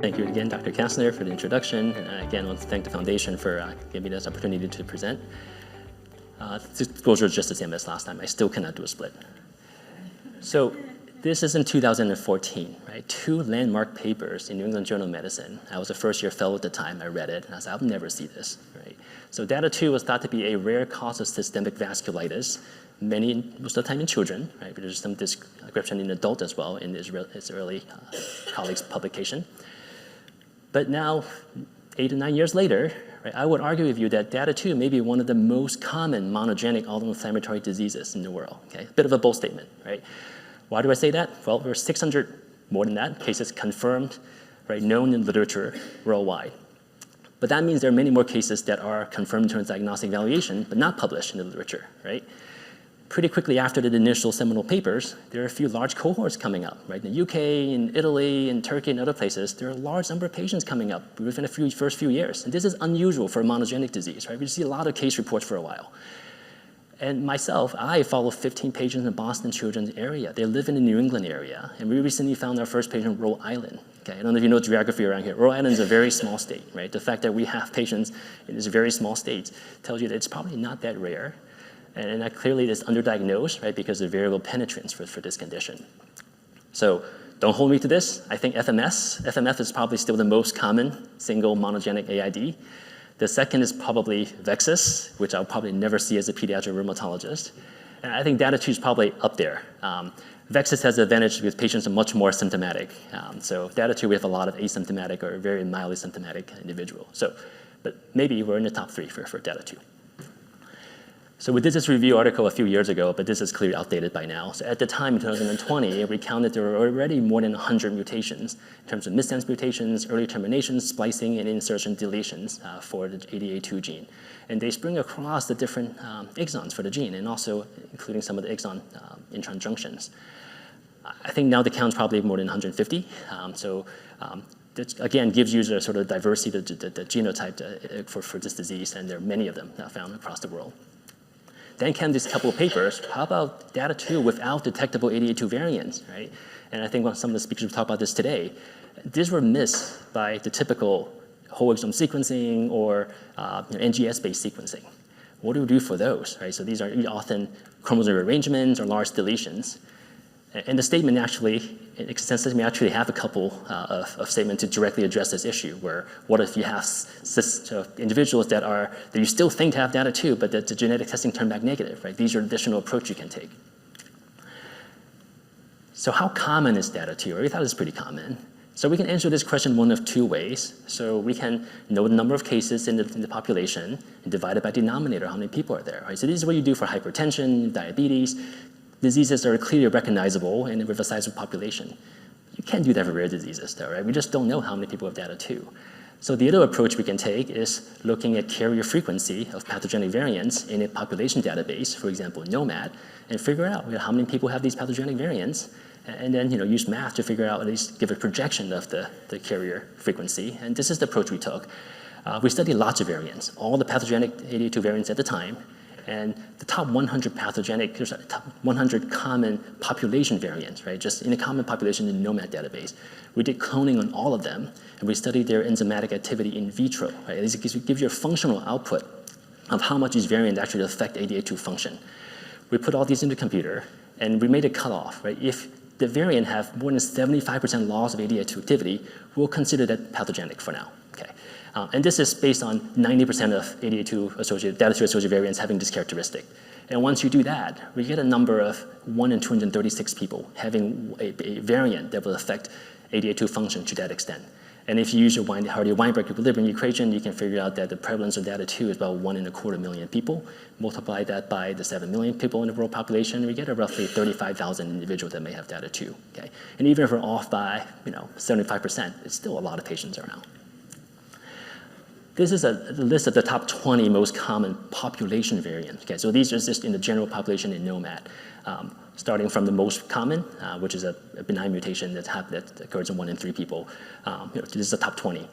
Thank you again, Dr. Kastner, for the introduction. And again, I want to thank the foundation for giving me this opportunity to present. Disclosure is just the same as last time. I still cannot do a split. So this is in 2014, right? 2 landmark papers in New England Journal of Medicine. I was a first-year fellow at the time. I read it, and I said, I'll never see this, right? So DATA2 was thought to be a rare cause of systemic vasculitis, most of the time in children, right? But there's some description in adult as well in his early colleagues' publication. But now, 8 to 9 years later, right, I would argue with you that DATA2 may be one of the most common monogenic autoinflammatory diseases in the world. Okay, a bit of a bold statement, right? Why do I say that? Well, there are 600, more than that, cases confirmed, right, known in literature worldwide. But that means there are many more cases that are confirmed in terms of diagnostic evaluation, but not published in the literature, right? Pretty quickly after the initial seminal papers, there are a few large cohorts coming up, right? In the UK, in Italy, in Turkey, and other places, there are a large number of patients coming up within the first few years. And this is unusual for a monogenic disease, right? We see a lot of case reports for a while. And myself, I follow 15 patients in the Boston children's area. They live in the New England area. And we recently found our first patient in Rhode Island. Okay, I don't know if you know geography around here. Rhode Island is a very small state, right? The fact that we have patients in this very small state tells you that it's probably not that rare. And that clearly is underdiagnosed, right, because of variable penetrance for this condition. So don't hold me to this. I think FMS. FMF is probably still the most common single monogenic AID. The second is probably VEXAS, which I'll probably never see as a pediatric rheumatologist. And I think DATA2 is probably up there. VEXAS has the advantage because patients are much more symptomatic. So DATA2, we have a lot of asymptomatic or very mildly symptomatic individuals. So, but maybe we're in the top 3 for DATA2. So we did this review article a few years ago, but this is clearly outdated by now. So at the time, in 2020, we counted there were already more than 100 mutations in terms of missense mutations, early terminations, splicing, and insertion deletions for the ADA2 gene. And they spring across the different exons for the gene, and also including some of the exon intron junctions. I think now the count's probably more than 150. That again gives you the sort of diversity, the genotype for this disease, and there are many of them found across the world. Then came these couple of papers. How about DATA2 without detectable ADA2 variants, right? And I think some of the speakers will talk about this today. These were missed by the typical whole exome sequencing or NGS-based sequencing. What do we do for those, right? So these are often chromosome rearrangements or large deletions. And the statement actually, extensively, actually have a couple of statements to directly address this issue, where what if you have individuals that you still think to have DATA2, but that the genetic testing turned back negative, right? These are additional approach you can take. So how common is DATA2? We thought it was pretty common. So we can answer this question one of 2 ways. So we can know the number of cases in the population and divide it by denominator, how many people are there, right? So this is what you do for hypertension, diabetes, diseases that are clearly recognizable and with a sizable population. You can't do that for rare diseases though, right? We just don't know how many people have DATA2. So the other approach we can take is looking at carrier frequency of pathogenic variants in a population database, for example, gnomAD, and figure out how many people have these pathogenic variants, and then use math to figure out, at least give a projection of the carrier frequency. And this is the approach we took. We studied lots of variants, all the pathogenic ADA2 variants at the time, and the top 100 top 100 common population variants, right? Just in a common population in the gnomAD database. We did cloning on all of them, and we studied their enzymatic activity in vitro, right? It gives you a functional output of how much these variants actually affect ADA2 function. We put all these into the computer, and we made a cutoff, right? If the variant have more than 75% loss of ADA2 activity, we'll consider that pathogenic for now, okay? And this is based on 90% of DATA2-associated variants having this characteristic. And once you do that, we get a number of 1 in 236 people having a variant that will affect ADA2 function to that extent. And if you use your Hardy-Weinberg equilibrium equation, you can figure out that the prevalence of DATA2 is about 1 in a quarter million people. Multiply that by the 7 million people in the world population, we get a roughly 35,000 individuals that may have DATA2. Okay? And even if we're off by 75%, it's still a lot of patients around. This is a list of the top 20 most common population variants. Okay, so these are just in the general population in gnomAD, starting from the most common, which is a benign mutation that occurs in 1 in 3 people. This is the top 20.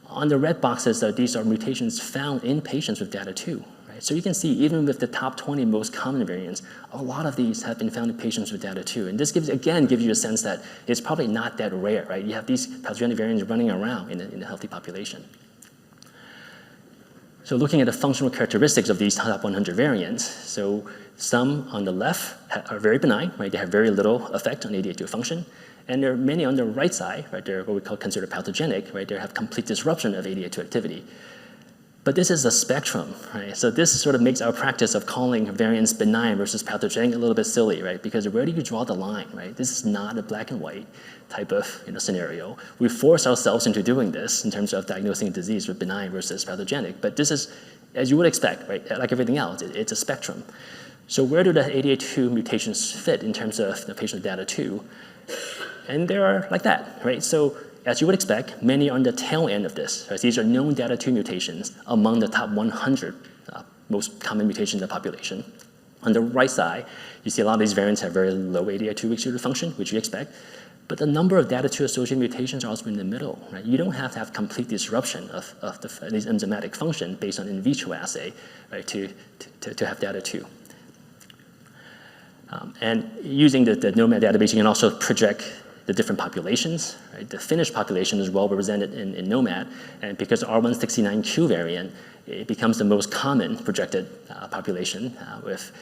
On the red boxes, these are mutations found in patients with DATA2. right? So you can see even with the top 20 most common variants, a lot of these have been found in patients with DATA2. And this gives you a sense that it's probably not that rare, right? You have these pathogenic variants running around in a healthy population. So looking at the functional characteristics of these top 100 variants, so some on the left are very benign, right? They have very little effect on ADA2 function. And there are many on the right side, right? They're what we consider pathogenic, right? They have complete disruption of ADA2 activity. But this is a spectrum, right? So this sort of makes our practice of calling variants benign versus pathogenic a little bit silly, right? Because where do you draw the line, right? This is not a black and white type of scenario. We force ourselves into doing this in terms of diagnosing disease with benign versus pathogenic. But this is, as you would expect, right? Like everything else, it's a spectrum. So where do the ADA2 mutations fit in terms of the patient DATA2? And they are like that, right? So as you would expect, many are on the tail end of this. Right? These are known DATA2 mutations among the top 100 most common mutations in the population. On the right side, you see a lot of these variants have very low ADA2 executive function, which you expect. But the number of DATA2 associated mutations are also in the middle. Right? You don't have to have complete disruption of these enzymatic function based on in vitro assay, right, to have DATA2. And using the NOMAD database, you can also project the different populations. Right? The Finnish population is well represented in NOMAD, and because the R169Q variant, it becomes the most common projected population with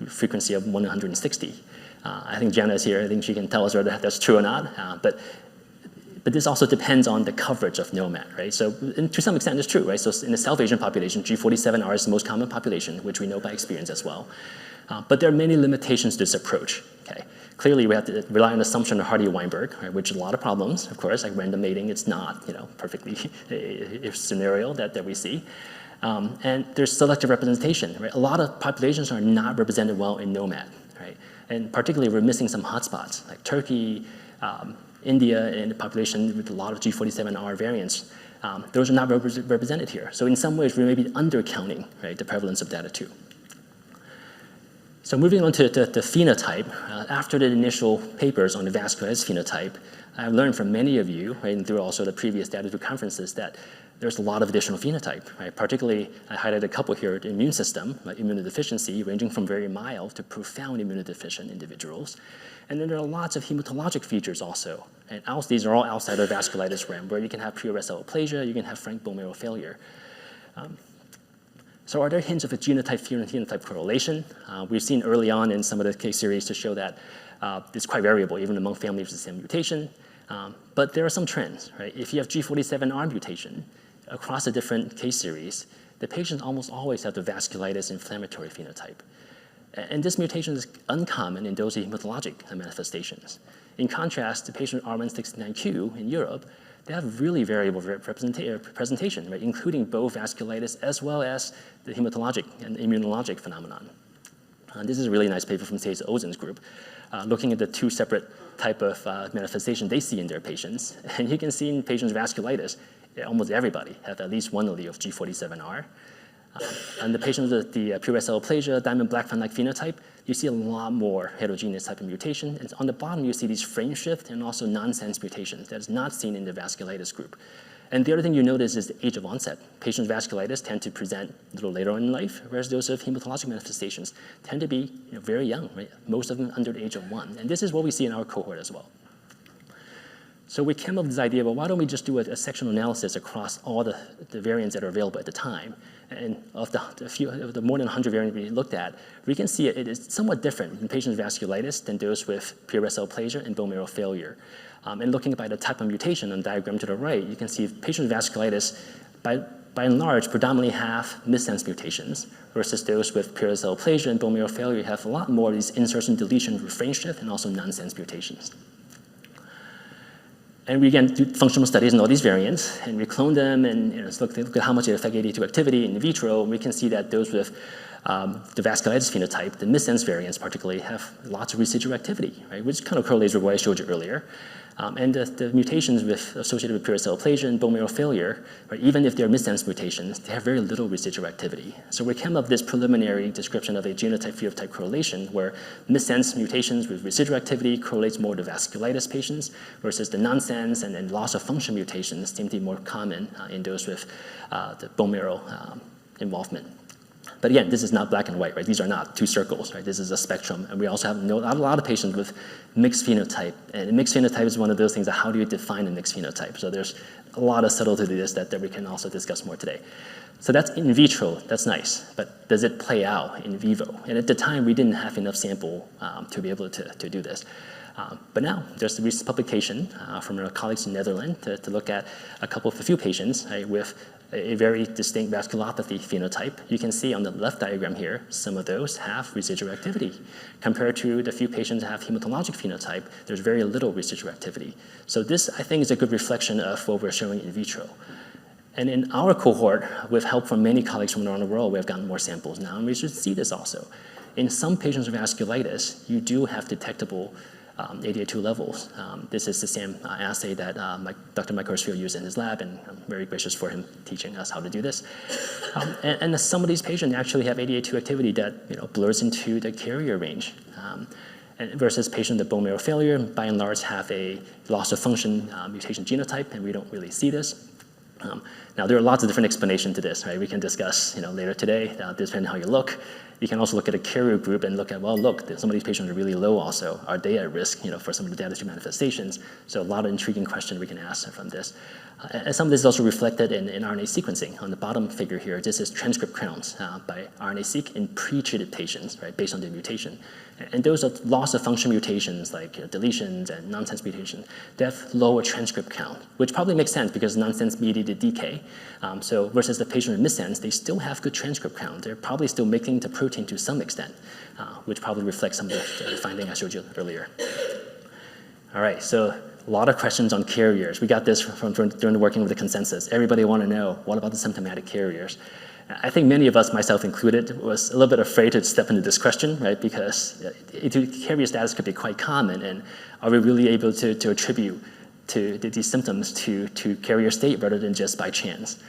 frequency of 160. I think Jenna is here. I think she can tell us whether that's true or not. But this also depends on the coverage of NOMAD, right? So to some extent, it's true, right? So in the South Asian population, G47R is the most common population, which we know by experience as well. But there are many limitations to this approach, okay? Clearly, we have to rely on the assumption of Hardy-Weinberg, right, which is a lot of problems, of course, like random mating. It's not, perfectly a scenario that we see. And there's selective representation, right? A lot of populations are not represented well in NOMAD, right? And particularly, we're missing some hotspots, like Turkey, India, and the population with a lot of G47R variants. Those are not represented here. So in some ways, we may be undercounting, right, the prevalence of DATA2. So moving on to the phenotype, after the initial papers on the vasculitis phenotype, I've learned from many of you, right, and through also the previous DATA2 conferences, that there's a lot of additional phenotype, right? Particularly, I highlighted a couple here, the immune system, like immunodeficiency, ranging from very mild to profound immunodeficient individuals. And then there are lots of hematologic features also. And these are all outside of vasculitis realm, where you can have pure vessel aplasia, you can have frank bone marrow failure. So are there hints of a genotype-phenotype correlation? We've seen early on in some of the case series to show that it's quite variable, even among families with the same mutation. But there are some trends, right? If you have G47R mutation across the different case series, the patients almost always have the vasculitis inflammatory phenotype. And this mutation is uncommon in those with hematologic manifestations. In contrast, the patient R169Q in Europe, they have really variable presentation, right, including both vasculitis as well as the hematologic and immunologic phenomenon. This is a really nice paper from Cees Ozen's group, looking at the two separate type of manifestation they see in their patients. And you can see in patients' vasculitis, almost everybody have at least one allele of G47R. And the patients with the pure vessel aplasia, diamond blackfan-like phenotype, you see a lot more heterogeneous type of mutation. And on the bottom, you see these frame shift and also nonsense mutations that is not seen in the vasculitis group. And the other thing you notice is the age of onset. Patients with vasculitis tend to present a little later on in life, whereas those with hematologic manifestations tend to be very young, right? Most of them under the age of 1. And this is what we see in our cohort as well. So we came up with this idea, well, why don't we just do a sectional analysis across all the variants that are available at the time? And of the more than 100 variants we looked at, we can see it is somewhat different in patients with vasculitis than those with pure vessel aplasia and bone marrow failure. And looking by the type of mutation on the diagram to the right, you can see patients with vasculitis, by and large, predominantly have missense mutations, versus those with pure vessel aplasia and bone marrow failure have a lot more of these insertion, deletion, refrain shift, and also nonsense mutations. And we again do functional studies on all these variants, and we clone them and look at how much they affect ADA2 activity in vitro. And we can see that those with the vasculitis phenotype, the missense variants particularly, have lots of residual activity, right? Which kind of correlates with what I showed you earlier. And the mutations associated with pure vessel aplasia and bone marrow failure, right, even if they're missense mutations, they have very little residual activity. So we came up with this preliminary description of a genotype-phenotype correlation where missense mutations with residual activity correlates more to vasculitis patients versus the nonsense and loss of function mutations seem to be more common in those with the bone marrow involvement. But again, this is not black and white, right? These are not two circles, right? This is a spectrum. And we also have a lot of patients with mixed phenotype. And mixed phenotype is one of those things that how do you define a mixed phenotype? So there's a lot of subtlety to this that we can also discuss more today. So that's in vitro, that's nice, but does it play out in vivo? And at the time, we didn't have enough sample to be able to do this. But now, there's a recent publication from our colleagues in Netherlands to look at a few patients, right, with a very distinct vasculopathy phenotype. You can see on the left diagram here, some of those have residual activity. Compared to the few patients that have hematologic phenotype, there's very little residual activity. So this, I think, is a good reflection of what we're showing in vitro. And in our cohort, with help from many colleagues from around the world, we have gotten more samples now, and we should see this also. In some patients with vasculitis, you do have detectable ADA2 levels. This is the same assay that Dr. Mike Horsfield used in his lab, and I'm very gracious for him teaching us how to do this. And some of these patients actually have ADA2 activity that blurs into the carrier range. And versus patients with bone marrow failure, by and large, have a loss of function mutation genotype, and we don't really see this. Now, there are lots of different explanations to this, right? We can discuss later today, depending on how you look. You can also look at a carrier group and look at, well, look, some of these patients are really low also. Are they at risk for some of the DATA2 manifestations? So a lot of intriguing questions we can ask from this. And some of this is also reflected in RNA sequencing. On the bottom figure here, this is transcript counts by RNA-seq in pre-treated patients, right, based on their mutation. And those are loss of function mutations like deletions and nonsense mutations. They have lower transcript count, which probably makes sense because nonsense mediated decay. So versus the patient with missense, they still have good transcript count. They're probably still making the protein to some extent, which probably reflects some of the finding I showed you earlier. All right, so a lot of questions on carriers. We got this from during the working with the consensus. Everybody want to know, what about the symptomatic carriers? I think many of us, myself included, was a little bit afraid to step into this question, right? Because carrier status could be quite common, and are we really able to attribute these symptoms to carrier state rather than just by chance?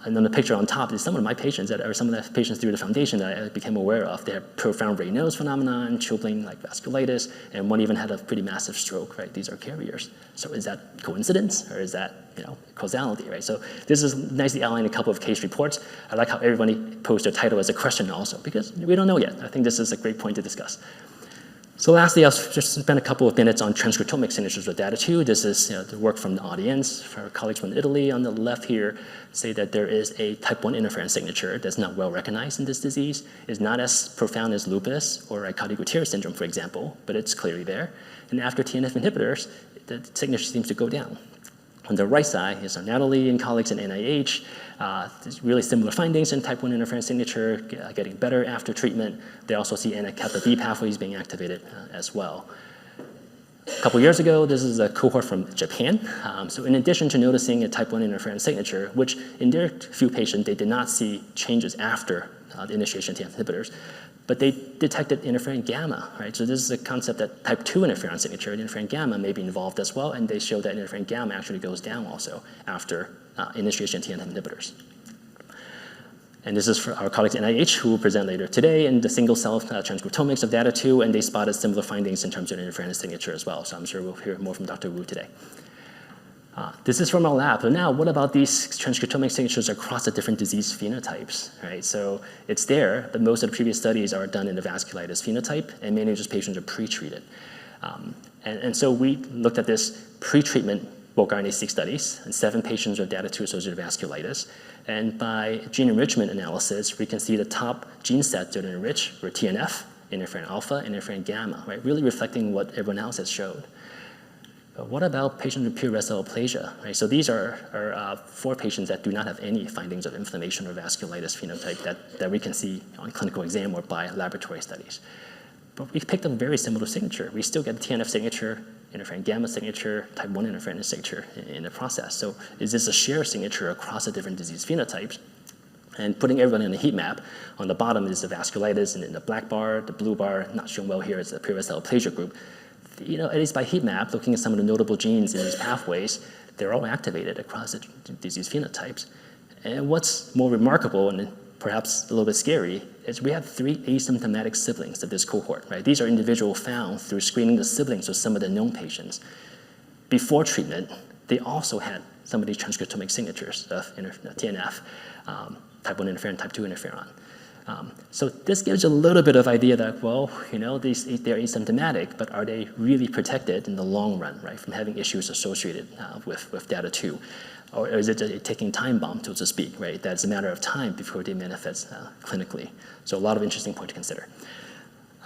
And then the picture on top is some of my patients some of the patients through the foundation that I became aware of. They have profound Raynaud's phenomenon, chilblain like vasculitis, and one even had a pretty massive stroke, right? These are carriers. So is that coincidence or is that causality, right? So this is nicely outlined in a couple of case reports. I like how everybody posed their title as a question also, because we don't know yet. I think this is a great point to discuss. So lastly, I'll just spend a couple of minutes on transcriptomic signatures with DATA2. This is the work from the audience. For our colleagues from Italy on the left here say that there is a type 1 interferon signature that's not well recognized in this disease. It's not as profound as lupus or Aicardi-Goutieres syndrome, for example, but it's clearly there. And after TNF inhibitors, the signature seems to go down. On the right side is Natalie and colleagues in NIH. There's really similar findings in type 1 interferon signature, getting better after treatment. They also see NF-kappa B pathways being activated as well. A couple years ago, this is a cohort from Japan. So in addition to noticing a type 1 interferon signature, which in their few patients, they did not see changes after the initiation of TNF inhibitors, but they detected interferon gamma, right? So this is a concept that type 2 interferon signature, interferon gamma may be involved as well, and they show that interferon gamma actually goes down also after initiation of TNF inhibitors. And this is for our colleagues at NIH who will present later today in the single-cell transcriptomics of DATA2, and they spotted similar findings in terms of interferon signature as well. So I'm sure we'll hear more from Dr. Wu today. This is from our lab. So now, what about these transcriptomic signatures across the different disease phenotypes, right? So it's there, but most of the previous studies are done in the vasculitis phenotype, and many of those patients are pre-treated. And so we looked at this pre-treatment bulk RNA-seq studies, and 7 patients with DATA2 associated vasculitis. And by gene enrichment analysis, we can see the top gene sets that are enriched were TNF, interferon alpha, and interferon gamma, right? Really reflecting what everyone else has showed. But what about patients with pure vessel aplasia? Right? So these are 4 patients that do not have any findings of inflammation or vasculitis phenotype that we can see on clinical exam or by laboratory studies. But we picked up a very similar signature. We still get the TNF signature, interferon gamma signature, type 1 interferon signature in the process. So is this a shared signature across the different disease phenotypes? And putting everyone in a heat map, on the bottom is the vasculitis, and in the black bar, the blue bar, not shown well here, is the pure vessel aplasia group. At least by heat map, looking at some of the notable genes in these pathways, they're all activated across the disease phenotypes. And what's more remarkable, and perhaps a little bit scary, is we have 3 asymptomatic siblings of this cohort, right? These are individuals found through screening the siblings of some of the known patients. Before treatment, they also had some of these transcriptomic signatures of TNF, type 1 interferon, type 2 interferon. So this gives you a little bit of idea that, well, you know, they're asymptomatic, but are they really protected in the long run, right, from having issues associated with DATA2? Or is it a ticking time bomb, so to speak, right? That's a matter of time before they manifest clinically. So a lot of interesting point to consider.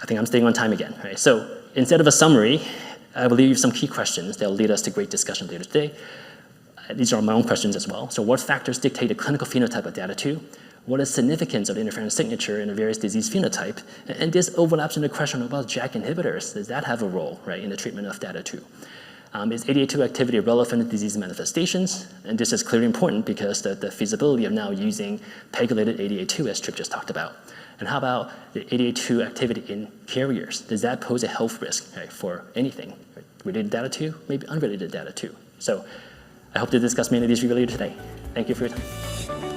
I think I'm staying on time again, right? So instead of a summary, I will leave you some key questions that will lead us to great discussion later today. These are my own questions as well. So what factors dictate the clinical phenotype of DATA2? What is significance of the interferon signature in a various disease phenotype? And this overlaps into the question about JAK inhibitors. Does that have a role, right, in the treatment of DATA2? Is ADA2 activity relevant to disease manifestations? And this is clearly important because the feasibility of now using pegylated ADA2, as Trip just talked about. And how about the ADA2 activity in carriers? Does that pose a health risk, right, for anything? Right? Related DATA2, maybe unrelated DATA2. So I hope to discuss many of these with you later today. Thank you for your time.